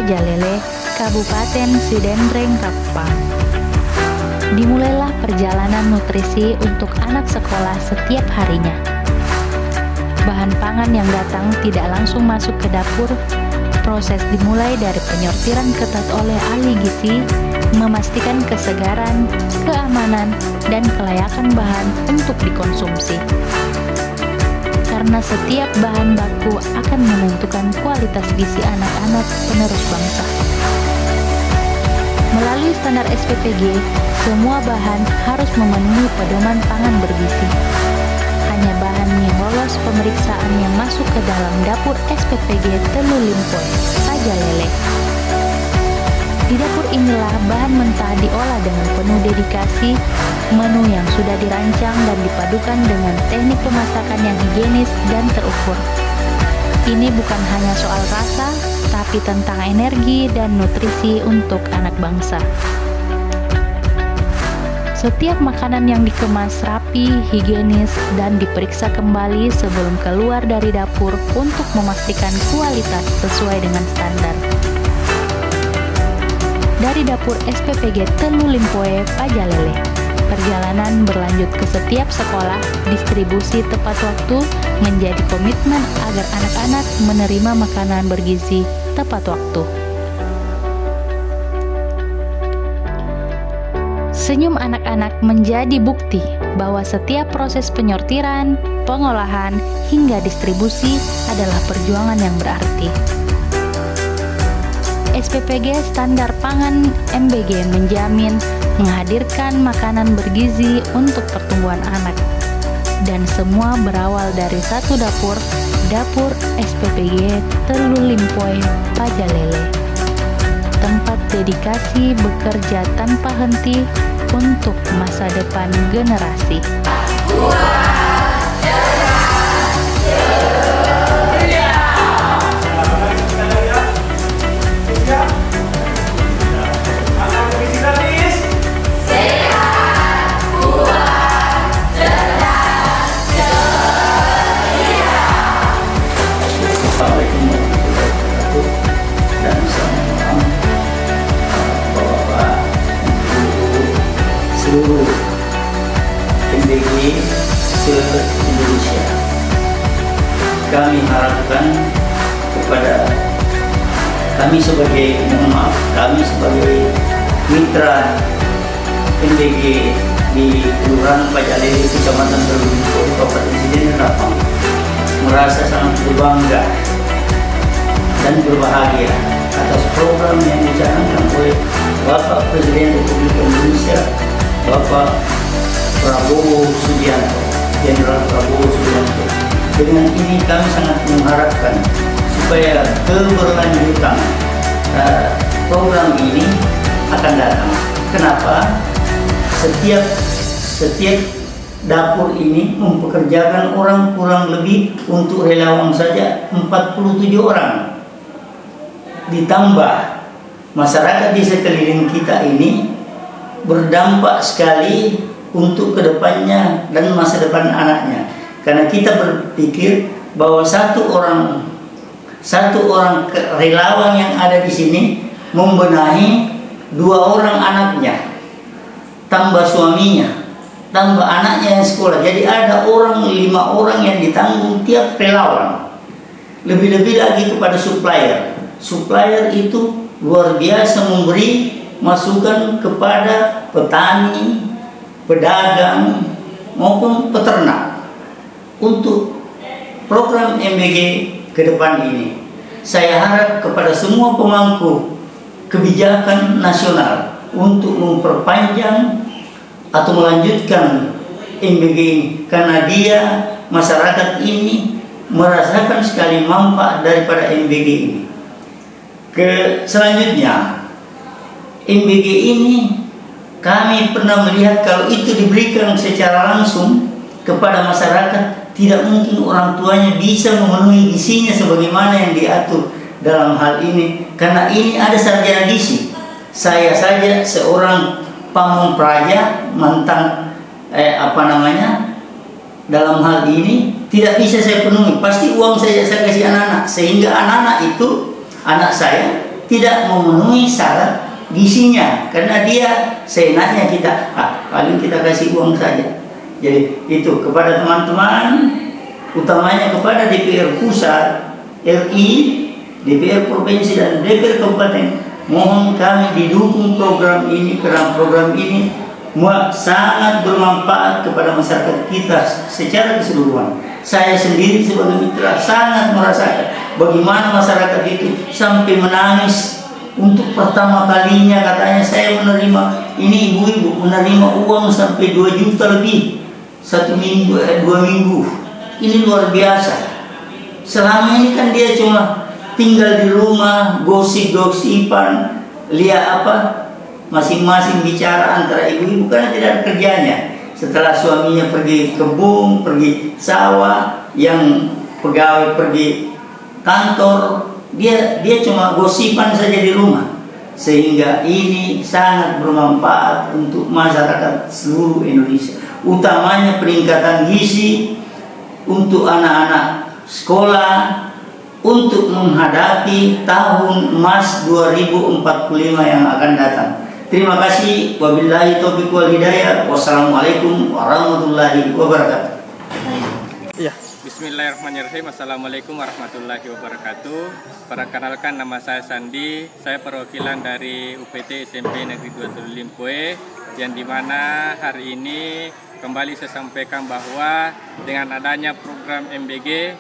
Pajalele, Kabupaten Sidendreng Rapa. Dimulailah perjalanan nutrisi untuk anak sekolah setiap harinya. Bahan pangan yang datang tidak langsung masuk ke dapur. Proses dimulai dari penyortiran ketat oleh ahli gizi, memastikan kesegaran, keamanan, dan kelayakan bahan untuk dikonsumsi. Karena setiap bahan baku akan menentukan kualitas gizi anak-anak penerus bangsa. Melalui standar SPPG, semua bahan harus memenuhi pedoman pangan bergizi. Hanya bahan yang lolos pemeriksaan yang masuk ke dalam dapur SPPG Telu Limpoe, Pajalele. Di dapur inilah bahan mentah diolah dengan penuh dedikasi, menu yang sudah dirancang dan dipadukan dengan teknik pemasakan yang higienis dan terukur. Ini bukan hanya soal rasa, tapi tentang energi dan nutrisi untuk anak bangsa. Setiap makanan yang dikemas rapi, higienis, dan diperiksa kembali sebelum keluar dari dapur untuk memastikan kualitas sesuai dengan standar. Dari dapur SPPG Telu Limpoe, Pajalele, perjalanan berlanjut ke setiap sekolah. Distribusi tepat waktu menjadi komitmen agar anak-anak menerima makanan bergizi tepat waktu. Senyum anak-anak menjadi bukti bahwa setiap proses penyortiran, pengolahan, hingga distribusi adalah perjuangan yang berarti. SPPG Standar Pangan MBG menjamin menghadirkan makanan bergizi untuk pertumbuhan anak. Dan semua berawal dari satu dapur, Dapur SPPG Telu Limpoe, Pajalele. Tempat dedikasi bekerja tanpa henti untuk masa depan generasi. Seluruh MBG se-Indonesia. Kami harapkan kepada kami sebagai mitra MBG di Kelurahan Pajalele, Kecamatan Telu Limpoe, Kabupaten Sidendreng Rapa, merasa sangat berbangga dan berbahagia atas program yang dicanangkan oleh Bapak Presiden Republik Indonesia, Bapak Prabowo Subianto, Jenderal Prabowo Subianto. Dengan ini kami sangat mengharapkan supaya keberlanjutan program ini akan datang. Kenapa? Setiap dapur ini mempekerjakan orang kurang lebih untuk relawan saja 47 orang. Ditambah masyarakat di sekeliling kita ini berdampak sekali untuk kedepannya dan masa depan anaknya. Karena kita berpikir bahwa satu orang relawan yang ada di sini membenahi 2 orang anaknya, tambah suaminya, tambah anaknya yang sekolah. Jadi ada 5 orang yang ditanggung tiap relawan. Lebih-lebih lagi kepada supplier. Supplier itu luar biasa memberi masukan kepada petani, pedagang, maupun peternak untuk program MBG ke depan ini. Saya harap kepada semua pemangku kebijakan nasional untuk memperpanjang atau melanjutkan MBG ini, karena masyarakat ini merasakan sekali manfaat daripada MBG ini. Selanjutnya, MBG ini kami pernah melihat kalau itu diberikan secara langsung kepada masyarakat, tidak mungkin orang tuanya bisa memenuhi gizinya sebagaimana yang diatur dalam hal ini, karena ini ada sarjana gizi. Saya saja seorang pamong praja mantan dalam hal ini tidak bisa saya penuhi. Pasti uang saya kasih anak-anak, sehingga anak-anak itu, anak saya tidak memenuhi syarat gizinya, karena dia seenaknya kita paling kita kasih uang saja. Jadi itu kepada teman-teman, utamanya kepada DPR pusat RI, DPR provinsi dan DPR kabupaten, mohon kami didukung program ini, karena program ini sangat bermanfaat kepada masyarakat kita secara keseluruhan. Saya sendiri sebagai mitra sangat merasakan bagaimana masyarakat itu sampai menangis. Untuk pertama kalinya katanya saya menerima, ini ibu-ibu menerima uang sampai 2 juta lebih 1 minggu, 2 minggu. Ini luar biasa. Selama ini kan dia cuma tinggal di rumah, gosip-gosipan, lihat masing-masing bicara antara ibu-ibu karena tidak ada kerjanya. Setelah suaminya pergi kebun, pergi sawah, yang pegawai pergi kantor, dia cuma gosipan saja di rumah. Sehingga ini sangat bermanfaat untuk masyarakat seluruh Indonesia, utamanya peningkatan gizi untuk anak-anak sekolah untuk menghadapi tahun emas 2045 yang akan datang. Terima kasih. Wabillahi taufiq wal hidayah. Wassalamualaikum warahmatullahi wabarakatuh. Ya, bismillahirrahmanirrahim. Assalamualaikum warahmatullahi wabarakatuh. Perkenalkan, nama saya Sandi. Saya perwakilan dari UPT SMP Negeri 27 Limpoe, yang dimana hari ini kembali saya sampaikan bahwa dengan adanya program MBG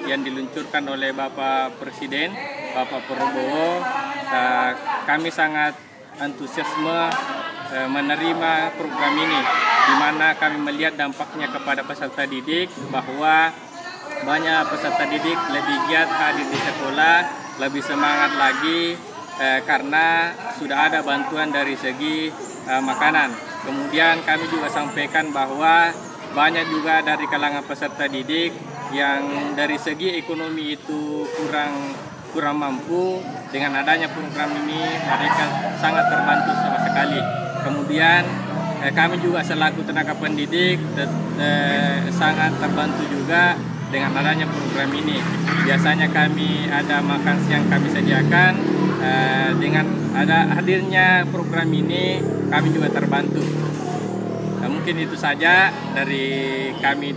yang diluncurkan oleh Bapak Presiden, Bapak Prabowo, kami sangat antusiasme menerima program ini, di mana kami melihat dampaknya kepada peserta didik, bahwa banyak peserta didik lebih giat hadir di sekolah, lebih semangat lagi karena sudah ada bantuan dari segi makanan. Kemudian kami juga sampaikan bahwa banyak juga dari kalangan peserta didik yang dari segi ekonomi itu kurang mampu. Dengan adanya program ini mereka sangat terbantu sama sekali. Kemudian kami juga selaku tenaga pendidik sangat terbantu juga dengan adanya program ini. Biasanya kami ada makan siang kami sediakan, dengan ada hadirnya program ini kami juga terbantu. Mungkin itu saja dari kami,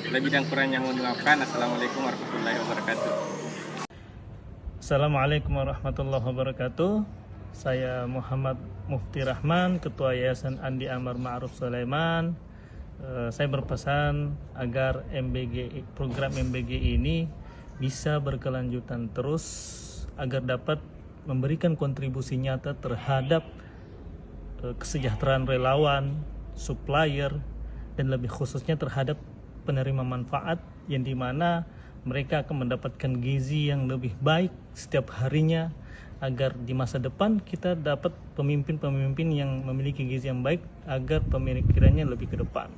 lebih dan kurangnya mohon maafkan. Assalamualaikum warahmatullahi wabarakatuh. Assalamualaikum warahmatullahi wabarakatuh. Saya Muhammad Mufti Rahman, Ketua Yayasan Andi Amar Ma'ruf Sulaiman. Saya berpesan agar program MBG ini bisa berkelanjutan terus, agar dapat memberikan kontribusi nyata terhadap kesejahteraan relawan, supplier, dan lebih khususnya terhadap penerima manfaat, yang dimana mereka akan mendapatkan gizi yang lebih baik setiap harinya, agar di masa depan kita dapat pemimpin-pemimpin yang memiliki gizi yang baik, agar pemikirannya lebih ke depan.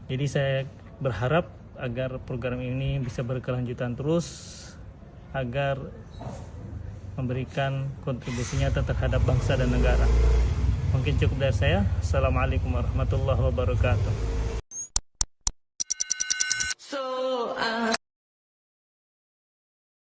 Jadi saya berharap agar program ini bisa berkelanjutan terus, agar memberikan kontribusi nyata terhadap bangsa dan negara. Mungkin cukup dari saya. Assalamualaikum warahmatullahi wabarakatuh.